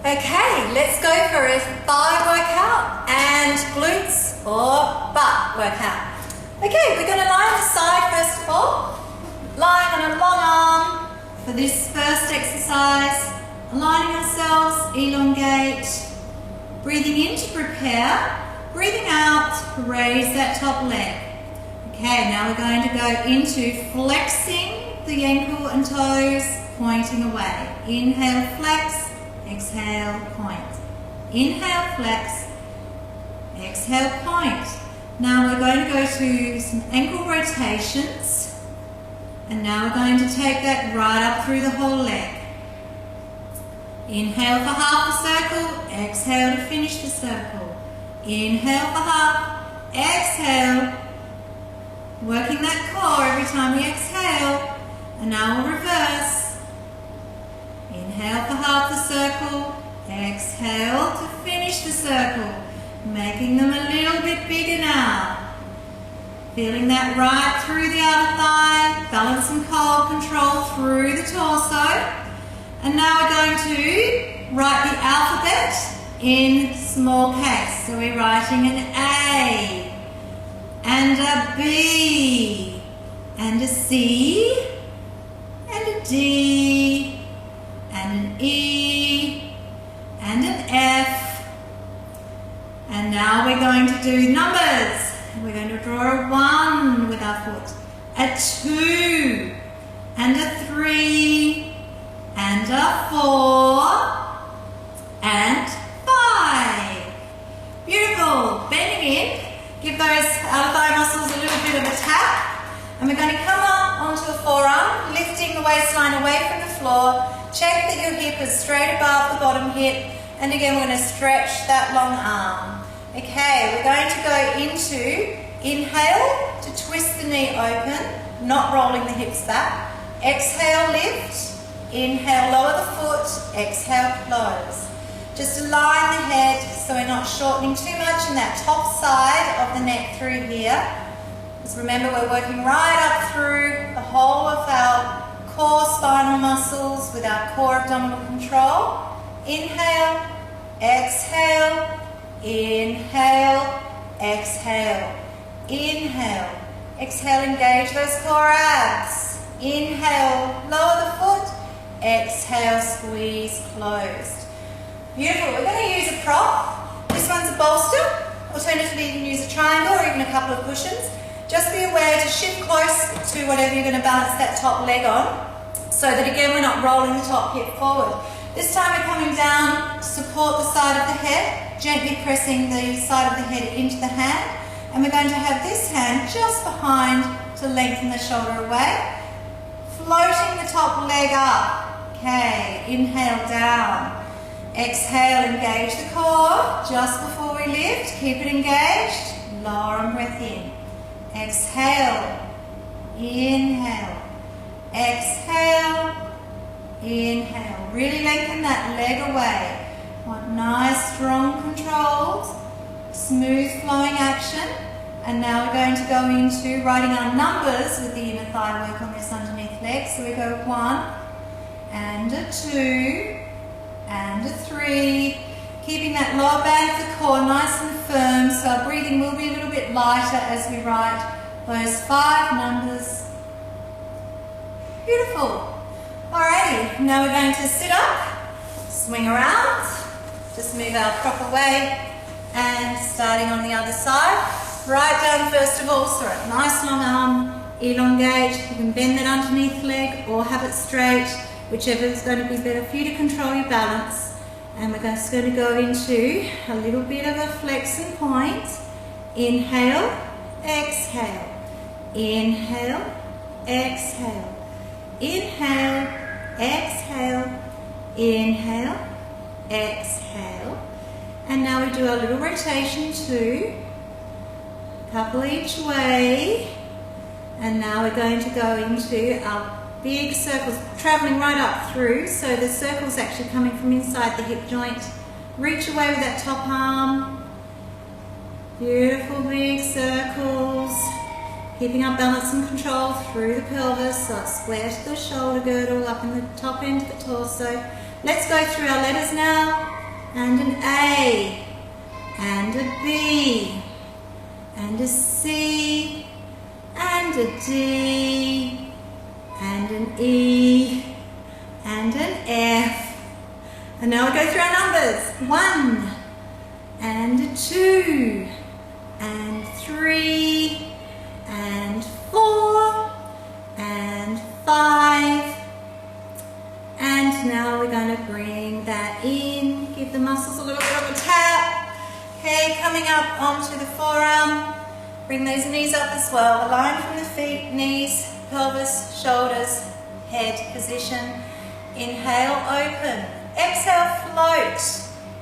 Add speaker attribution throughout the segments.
Speaker 1: Okay, let's go for a thigh workout and glutes or butt workout. Okay, we're going to lie on the side first of all, lying on a long arm for this first exercise, aligning ourselves, elongate, breathing in to prepare, breathing out, raise that top leg. Okay, now we're going to go into flexing the ankle and toes, pointing away. Inhale, flex, exhale, point. Inhale, flex, exhale, point. Now we're going to go to some ankle rotations, and now we're going to take that right up through the whole leg. Inhale for half the circle, exhale to finish the circle. Inhale for half, exhale, working that core every time we exhale, and now we'll reverse. Inhale for half the circle, exhale to finish the circle, making them a little bit bigger now. Feeling that right through the outer thigh, balance and core control through the torso. And now we're going to write the alphabet in small case. So we're writing an A, and a B, and a C, and a D, and an E, and an F. And now we're going to do numbers. We're going to draw a 1 with our foot, a 2, and a 3, and a 4, and 5. Beautiful. Bending in. Give those outer thigh muscles a little bit of a tap. And we're going to come up onto a forearm, lifting the waistline away from the floor. Check that your hip is straight above the bottom hip. And again, we're going to stretch that long arm. Okay, we're going to go into inhale to twist the knee open, not rolling the hips back. Exhale, lift. Inhale, lower the foot. Exhale, close. Just align the head so we're not shortening too much in that top side of the neck through here. Just remember, we're working right up through the whole of our core spinal muscles with our core abdominal control. Inhale, exhale, inhale, exhale, inhale. Exhale, engage those core abs. Inhale, lower the foot. Exhale, squeeze, closed. Beautiful. We're going to use a prop. This one's a bolster. Alternatively, you can use a triangle or even a couple of cushions. Just be aware to shift close to whatever you're going to balance that top leg on, so that again we're not rolling the top hip forward. This time we're coming down to support the side of the head, gently pressing the side of the head into the hand, and we're going to have this hand just behind to lengthen the shoulder away, floating the top leg up. Okay, inhale down. Exhale, engage the core just before we lift. Keep it engaged. Lower and breath in. Exhale, inhale, exhale, inhale. Really lengthen that leg away. Want nice, strong, controlled, smooth flowing action. And now we're going to go into writing our numbers with the inner thigh work on this underneath leg. So we go 1, and a 2, and a 3. Keeping that lower band of the core nice and firm, so our breathing will be a little bit lighter as we write those 5 numbers. Beautiful. Alrighty, now we're going to sit up, swing around, just move our proper way, and starting on the other side. Right down first of all, so a nice long arm, elongate. You can bend that underneath leg or have it straight, whichever is going to be better for you to control your balance. And we're just going to go into a little bit of a flex and point. Inhale, exhale. Inhale, exhale. Inhale, exhale. Inhale, exhale. And now we do a little rotation too. A couple each way. And now we're going to go into our big circles, travelling right up through, so the circle's actually coming from inside the hip joint. Reach away with that top arm. Beautiful big circles. Keeping our balance and control through the pelvis, so it's square to the shoulder girdle, up in the top end of the torso. Let's go through our letters now. and an A, and a B, and a C, and a D, and an E, and an F. And now we go through our numbers. 1, and a 2, and 3, and 4, and 5. And now we're going to bring that in, give the muscles a little bit of a tap. Okay, coming up onto the forearm. Bring those knees up as well. Align from the feet, knees, pelvis, shoulders, head position. Inhale, open. Exhale, float.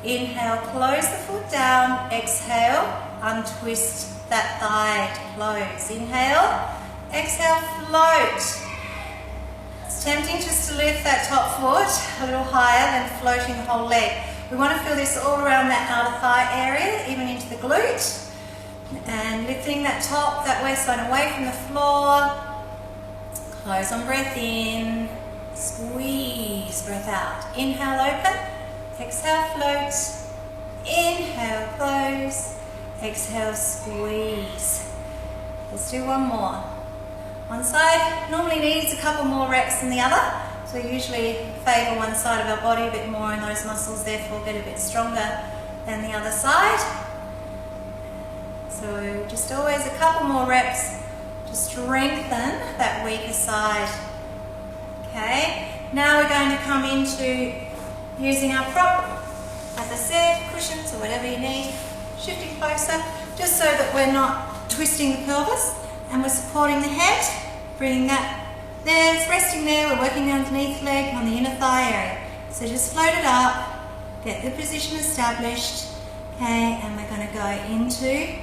Speaker 1: Inhale, close the foot down. Exhale, untwist that thigh to close. Inhale, exhale, float. It's tempting just to lift that top foot a little higher than floating the whole leg. We want to feel this all around that outer thigh area, even into the glute. And lifting that top, that waistline away from the floor. Close on breath in. Squeeze breath out. Inhale, open. Exhale, float. Inhale, close. Exhale, squeeze. Let's do one more. One side normally needs a couple more reps than the other. So we usually favour one side of our body a bit more and those muscles therefore get a bit stronger than the other side. So just always a couple more reps to strengthen that weaker side. Okay, now we're going to come into using our prop, as I said, cushions or whatever you need, shifting closer, just so that we're not twisting the pelvis and we're supporting the head, bringing that there, it's resting there, we're working underneath the leg on the inner thigh area. So just float it up, get the position established, okay, and we're going to go into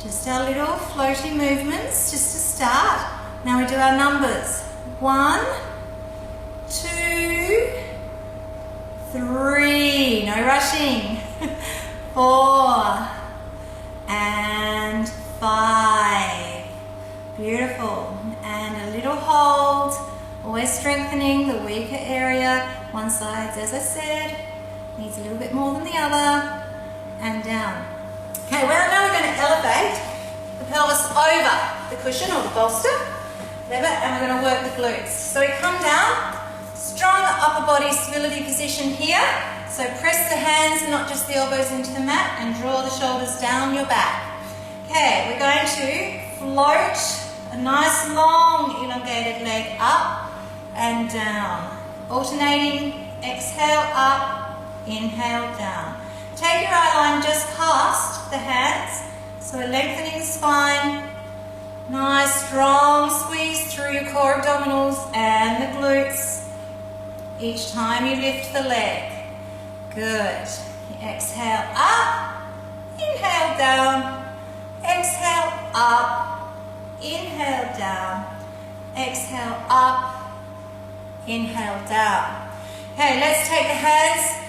Speaker 1: just our little floaty movements just to start. Now we do our numbers. 1, 2, 3, no rushing. 4 and 5. Beautiful. And a little hold, always strengthening the weaker area. One side, as I said, needs a little bit more than the other. And down. Okay, well now we're going to elevate the pelvis over the cushion or the bolster, whatever, and we're going to work the glutes. So we come down, strong upper body stability position here. So press the hands and not just the elbows into the mat and draw the shoulders down your back. Okay, we're going to float a nice long elongated leg up and down. Alternating, exhale up, inhale down. Take your eye line just past the hands, so we're lengthening the spine. Nice strong squeeze through your core abdominals and the glutes each time you lift the leg. Good. Exhale up, inhale down, exhale up, inhale down, exhale up, inhale down. Okay, let's take the hands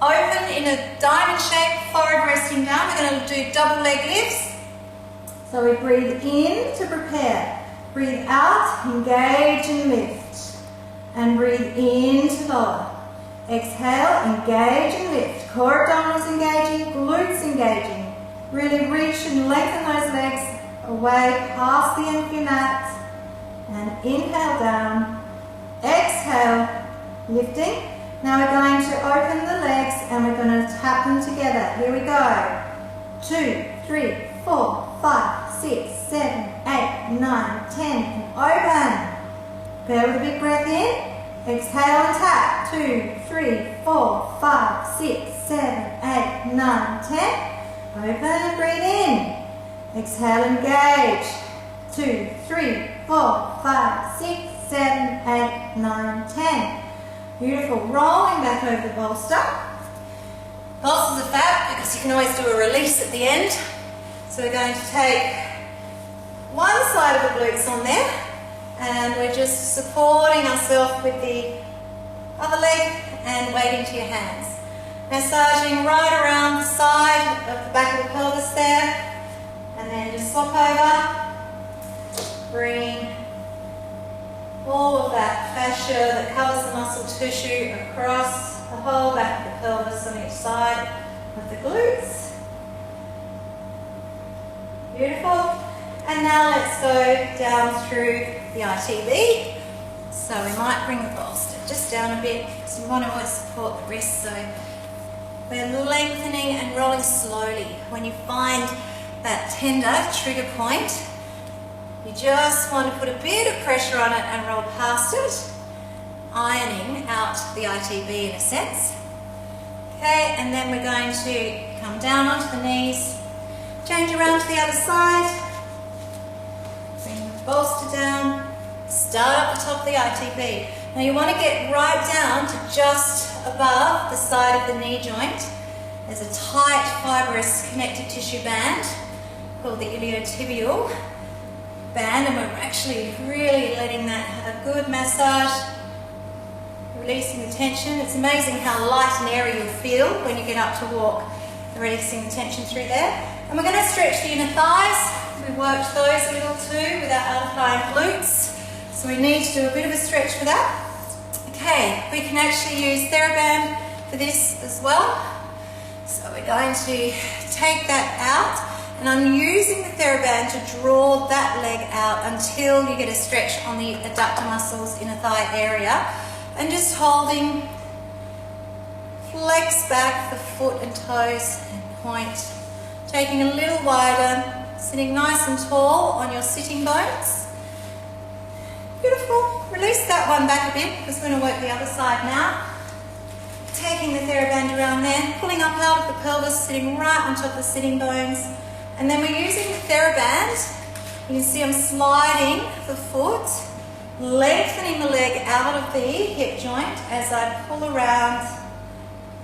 Speaker 1: open in a diamond shape, forehead resting down. We're going to do double leg lifts. So we breathe in to prepare. Breathe out, engage and lift. And breathe in to lower. Exhale, engage and lift. Core abdominals engaging, glutes engaging. Really reach and lengthen those legs away past the end of your mat. And inhale down. Exhale, lifting. Now we're going to open the legs and we're going to tap them together. Here we go. 2, 3, 4, 5, 6, 7, 8, 9, 10. And open. Bear with a big breath in. Exhale and tap. 2, 3, 4, 5, 6, 7, 8, 9, 10. Open and breathe in. Exhale, engage. 2, 3, 4, 5, 6, 7, 8, 9, 10. Beautiful. Rolling back over the bolster. Bolsters are fab because you can always do a release at the end. So we're going to take one side of the glutes on there and we're just supporting ourselves with the other leg and weighting to your hands. Massaging right around the side of the back of the pelvis there and then just swap over. Bring all of that fascia that covers the muscle tissue across the whole back of the pelvis on each side of the glutes. Beautiful. And now let's go down through the ITB. So we might bring the bolster just down a bit because we want to always support the wrist. So we're lengthening and rolling slowly. When you find that tender trigger point, you just want to put a bit of pressure on it and roll past it, ironing out the ITB in a sense. Okay, and then we're going to come down onto the knees, change around to the other side, bring the bolster down, start up the top of the ITB. Now you want to get right down to just above the side of the knee joint. There's a tight fibrous connective tissue band called the iliotibial band, and we're actually really letting that have a good massage, releasing the tension. It's amazing how light and airy you'll feel when you get up to walk, releasing the tension through there. And we're going to stretch the inner thighs. We worked those a little too with our outer thigh and glutes, so we need to do a bit of a stretch for that. Okay, we can actually use TheraBand for this as well. So we're going to take that out, and I'm using the TheraBand to draw that leg out until you get a stretch on the adductor muscles, inner thigh area, and just holding, flex back the foot and toes and point, taking a little wider, sitting nice and tall on your sitting bones. Beautiful. Release that one back a bit because we're going to work the other side now. Taking the TheraBand around there, pulling up out of the pelvis, sitting right on top of the sitting bones. And then we're using the TheraBand. You can see I'm sliding the foot, lengthening the leg out of the hip joint as I pull around.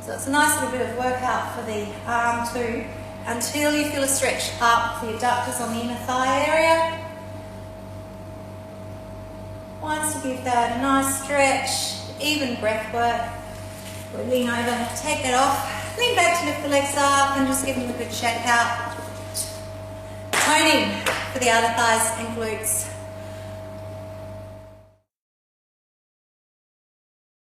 Speaker 1: So it's a nice little bit of workout for the arm too, until you feel a stretch up the adductors on the inner thigh area. Once you give that a nice stretch, even breath work, we lean over, take that off, lean back to lift the legs up and just give them a good shake out. Toning for the outer thighs and glutes.